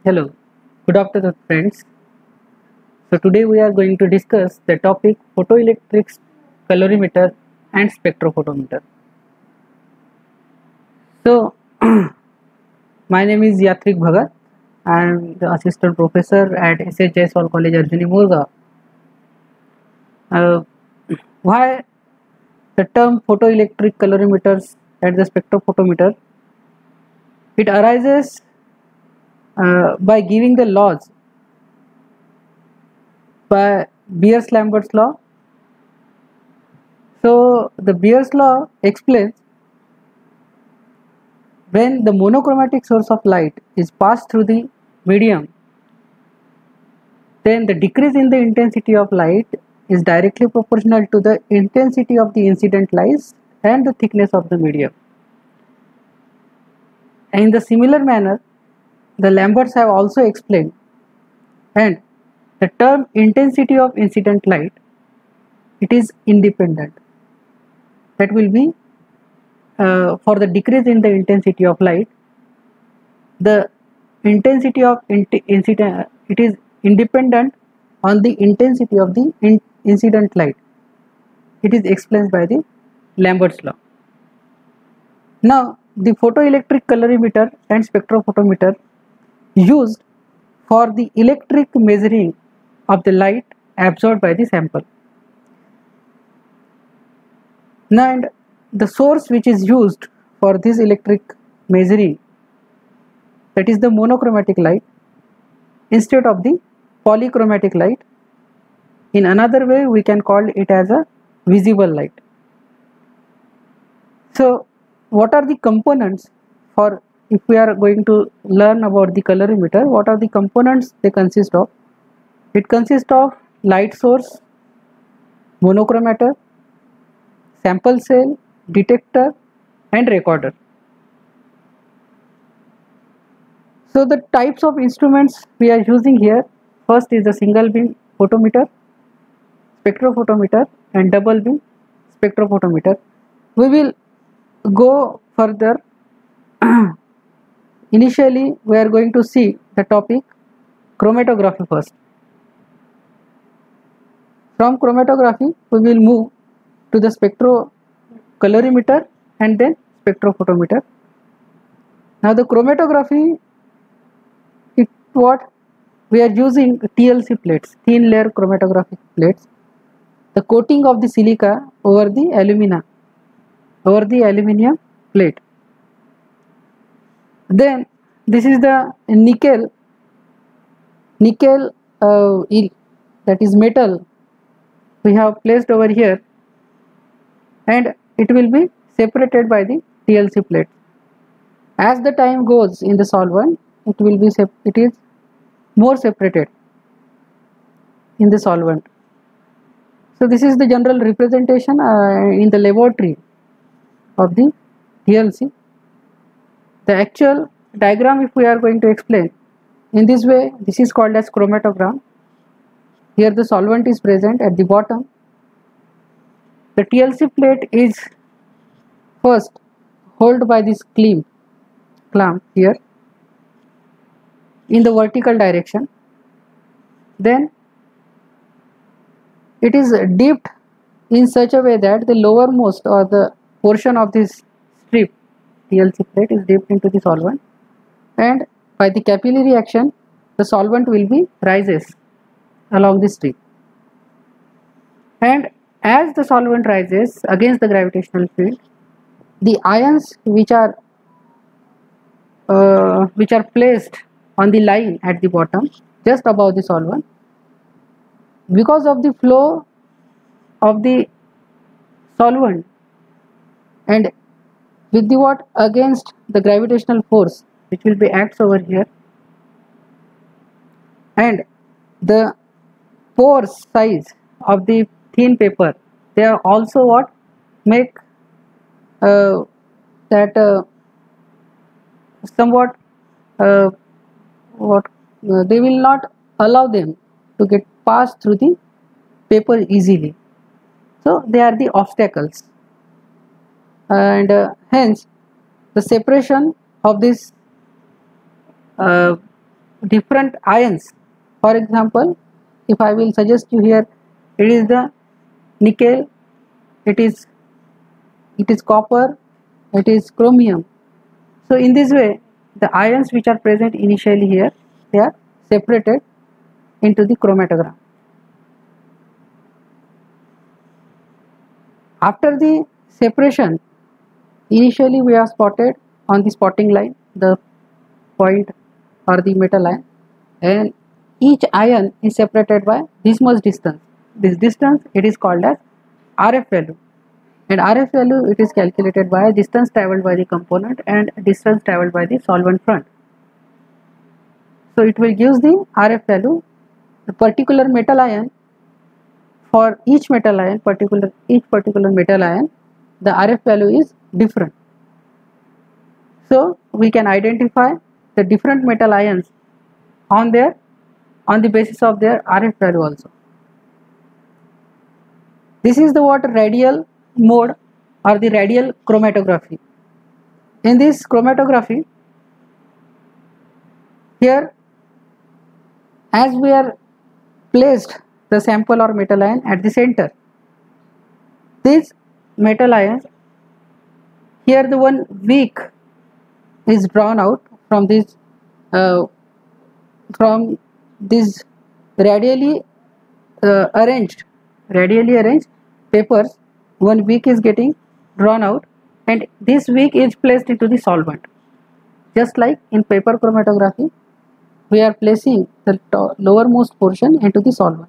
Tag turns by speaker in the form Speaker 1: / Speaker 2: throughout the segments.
Speaker 1: Hello, good afternoon friends. So today we are going to discuss the topic photoelectric colorimeter and spectrophotometer. So my name is Yatrik Bhagat. I am the assistant professor at SH Jaiswal College Arjuni Murga. Uh, why the term photoelectric colorimeters and the spectrophotometer? It arises by giving the laws by Beers-Lambert's law. So the Beer's law explains when the monochromatic source of light is passed through the medium, then the decrease in the intensity of light is directly proportional to the intensity of the incident light and the thickness of the medium. In the similar manner, the Lamberts have also explained, and the term intensity of incident light, it is independent. That will be for the decrease in the intensity of light, the intensity of incident, it is independent on the intensity of the incident light. It is explained by the Lambert's law. Now the photoelectric colorimeter and spectrophotometer used for the electric measuring of the light absorbed by the sample. Now, and the source which is used for this electric measuring, that is the monochromatic light instead of the polychromatic light. In another way we can call it as a visible light. So what are the components for, if we are going to learn about the colorimeter, what are the components they consist of? It consists of light source, monochromator, sample cell, detector and recorder. So the types of instruments we are using here, first is the single beam photometer, spectrophotometer and double beam spectrophotometer. We will go further. Initially we are going to see the topic chromatography first. From chromatography we will move to the spectrocolorimeter and then spectrophotometer. Now the chromatography, what we are using TLC plates, thin layer chromatographic plates, the coating of the silica over the aluminium plate. Then this is the nickel that is metal we have placed over here, and it will be separated by the TLC plate. As the time goes in the solvent, it is more separated in the solvent. So this is the general representation in the laboratory of the TLC. The actual diagram, if we are going to explain in this way, this is called as chromatogram. Here the solvent is present at the bottom. The TLC plate is first held by this clamp here in the vertical direction. Then it is dipped in such a way that the lowermost or the portion of this strip TLC plate is dipped into the solvent, and by the capillary action the solvent will be rises along the strip, and as the solvent rises against the gravitational field, the ions which are placed on the line at the bottom just above the solvent, because of the flow of the solvent and with the what against the gravitational force which will be acts over here, and the pore size of the thin paper, they are also what make that somewhat they will not allow them to get passed through the paper easily. So they are the obstacles, and hence the separation of this different ions. For example, if I will suggest you here, it is the nickel, it is copper, it is chromium. So in this way, the ions which are present initially here, they are separated into the chromatogram. After the separation, initially we have spotted on the spotting line the point or the metal ion, and each ion is separated by this much distance. This distance, it is called as RF value, and RF value, it is calculated by distance travelled by the component and distance travelled by the solvent front. So it will give the RF value. The particular metal ion, for each metal ion, each particular metal ion, the RF value is different. So we can identify the different metal ions on the basis of their RF value also. This is the what radial mode or the radial chromatography. In this chromatography, here as we are placed the sample or metal ion at the center, these metal ions, here the one wick is drawn out from this radially arranged papers. One wick is getting drawn out, and this wick is placed into the solvent. Just like in paper chromatography, we are placing the lowermost portion into the solvent.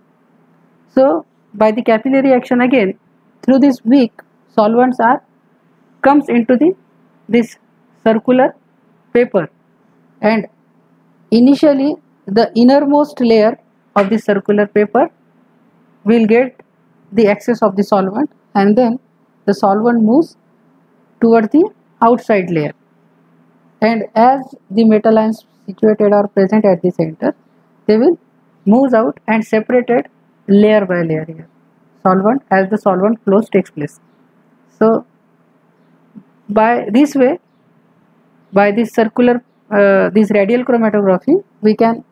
Speaker 1: So by the capillary action again, through this wick, solvents comes into this circular paper, and initially the innermost layer of the circular paper will get the excess of the solvent, and then the solvent moves toward the outside layer, and as the metal ions situated or present at the center, they will move out and separated layer by layer here, solvent, as the solvent flows takes place. So by this way, by this circular this radial chromatography, we can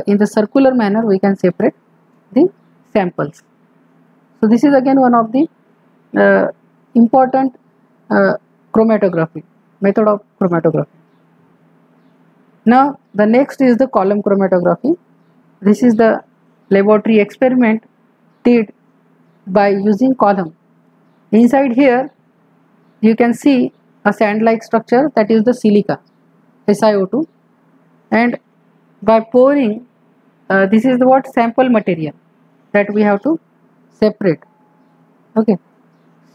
Speaker 1: in the circular manner we can separate the samples. So this is again one of the important chromatography method of chromatography. Now the next is the column chromatography. This is the laboratory experiment did by using column. Inside here you can see a sand like structure, that is the silica, SiO2, and by pouring this is the what sample material that we have to separate. Okay,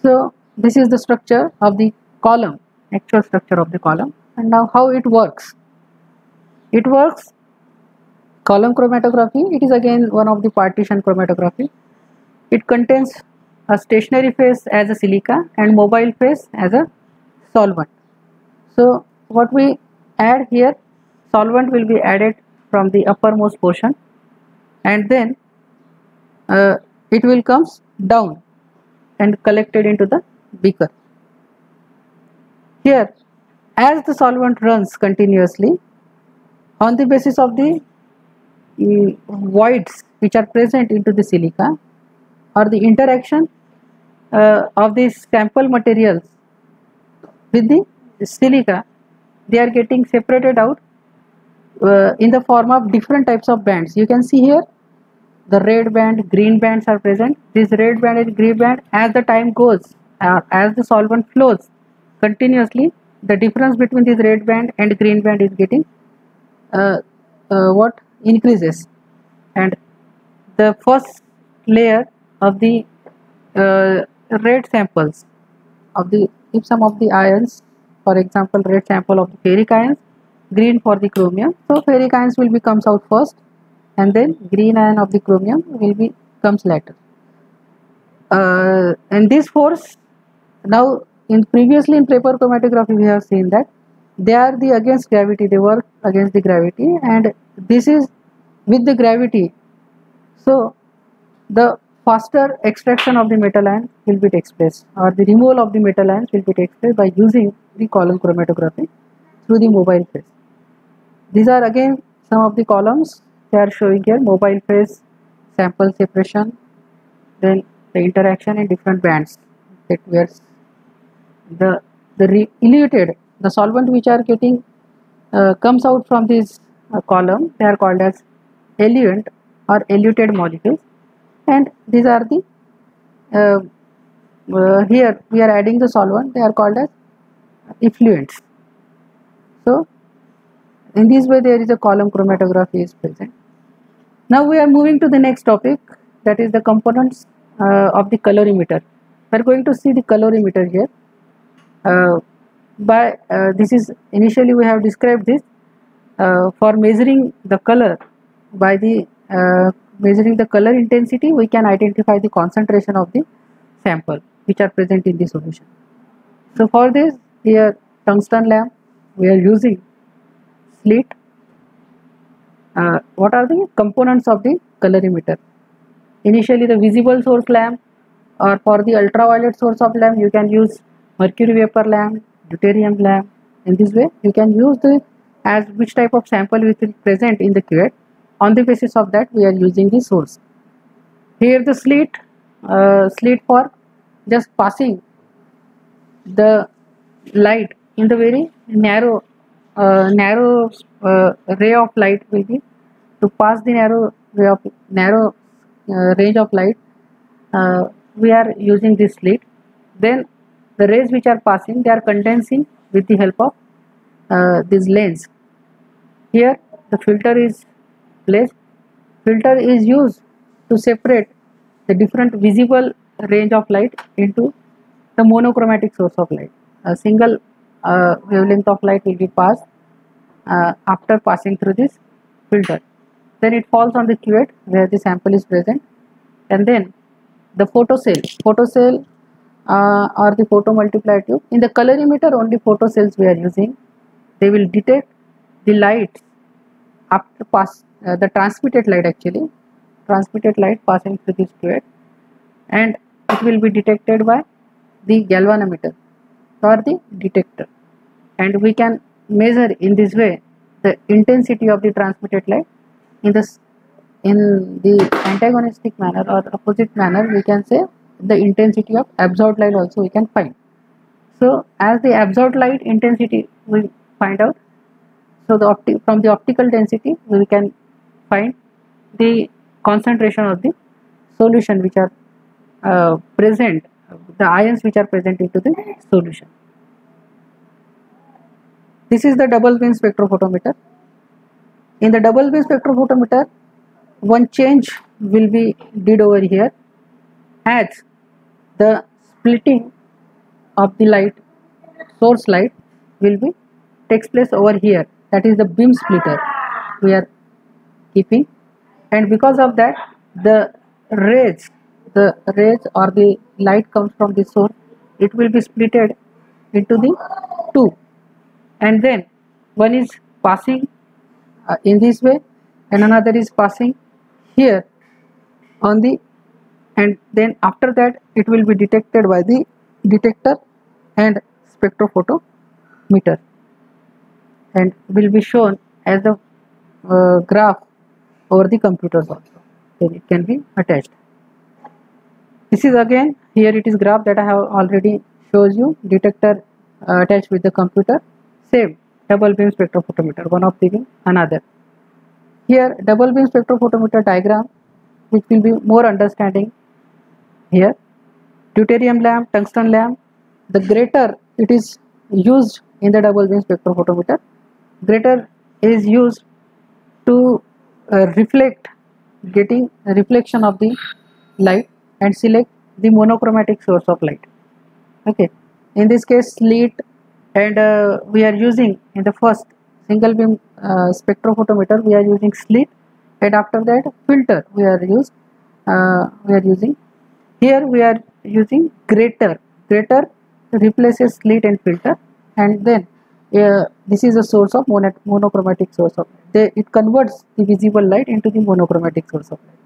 Speaker 1: so this is the structure of the column, actual structure of the column. And now how it works? It works column chromatography. It is again one of the partition chromatography. It contains a stationary phase as a silica and mobile phase as a solvent. So what we add here, solvent will be added from the uppermost portion, and then it will comes down and collected into the beaker. Here, as the solvent runs continuously, on the basis of the voids which are present into the silica or the interaction of these sample materials with the silica, they are getting separated out in the form of different types of bands. You can see here the red band, green bands are present. This red band and green band, as the time goes, as the solvent flows continuously, the difference between this red band and green band is getting increases, and the first layer of the red samples of the, if some of the ions, for example red sample of the ferric ions, green for the chromium, so ferric ions will be comes out first, and then green ion of the chromium will be comes later. And this force, now previously in paper chromatography we have seen that they are the against gravity, they work against the gravity, and this is with the gravity. So the faster extraction of the metal ions will be takes place, or the removal of the metal ions will be takes place by using the column chromatography through the mobile phase. These are again some of the columns they are showing here: mobile phase, sample separation, then the interaction in different bands that where the eluted, the solvent which are getting comes out from this column, they are called as eluent or eluted molecules, and these are the here we are adding the solvent, they are called as effluents. So in this way there is a column chromatography is present. Now we are moving to the next topic, that is the components of the colorimeter. We are going to see the colorimeter here. This is initially we have described this for measuring the color. By the measuring the color intensity, we can identify the concentration of the sample which are present in the solution. So for this, here tungsten lamp we are using slit. What are the components of the colorimeter? Initially the visible source lamp, or for the ultraviolet source of lamp you can use mercury vapor lamp, deuterium lamp. In this way you can use the as which type of sample which is present in the cuvette. On the basis of that we are using the source. Here the slit for just passing the light in the very narrow ray of light will be to pass the narrow range of light. We are using this slit. Then the rays which are passing, they are condensing with the help of this lens. Here the filter is placed. Filter is used to separate the different visible range of light into the monochromatic source of light. A single wavelength of light will be passed after passing through this filter. Then it falls on the cuvette where the sample is present, and then the photocell or the photomultiplier tube. In the colorimeter only photocells we are using. They will detect the light after the transmitted light, actually transmitted light passing through this cuvette, and it will be detected by the galvanometer or the detector, and we can measure in this way the intensity of the transmitted light. In the antagonistic manner or opposite manner, we can say the intensity of absorbed light also we can find. So as the absorbed light intensity we find out, so from the optical density we can find the concentration of the solution which are present, the ions which are present into the solution. This is the double beam spectrophotometer. In the double beam spectrophotometer, one change will be did over here, as the splitting of the light, source light will be takes place over here. That is the beam splitter we are keeping, and because of that the rays or the light comes from the source, it will be splitted into the two, and then one is passing in this way and another is passing here on the, and then after that it will be detected by the detector and spectrophotometer and will be shown as the graph over the computers also. Then it can be attached. This is again, here it is graph that I have already shows you, detector attached with the computer, same double beam spectrophotometer, one of the beam, another. Here double beam spectrophotometer diagram which will be more understanding here. Deuterium lamp, tungsten lamp, the greater it is used in the double beam spectrophotometer. Greater is used to reflect, getting a reflection of the light and select the monochromatic source of light. Okay, in this case slit, and we are using in the first single beam spectrophotometer we are using slit, and after that filter we are using. Here we are using greater replaces slit and filter, and then this is a source of monochromatic source of light. It converts the visible light into the monochromatic source of light.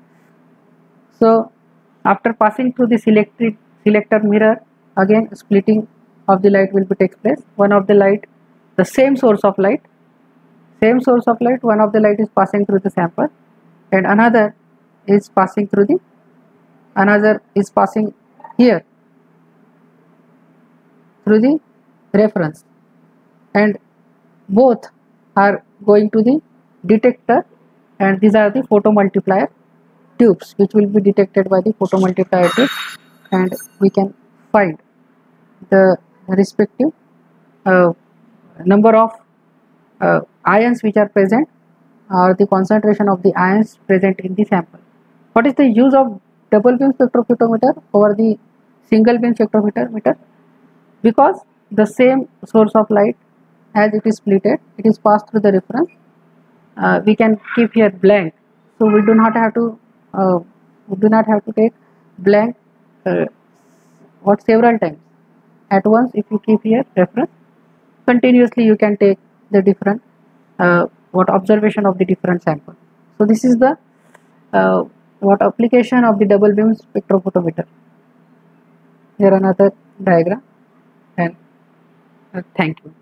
Speaker 1: So after passing through the selector mirror, again splitting of the light will be takes place. One of the light, the same source of light, same source of light, one of the light is passing through the sample and another is passing here through the reference, and both are going to the detector, and these are the photomultiplier tubes which will be detected by the photomultiplier tubes, and we can find the respective number of ions which are present, or the concentration of the ions present in the sample. What is the use of double beam spectrophotometer over the single beam spectrophotometer? Because the same source of light, as it is splitted, it is passed through the reference. We can keep here blank, so we do not have to take blank several times at once. If you keep here reference, continuously you can take the different observation of the different sample. So this is the application of the double beam spectrophotometer. Here another diagram, and thank you.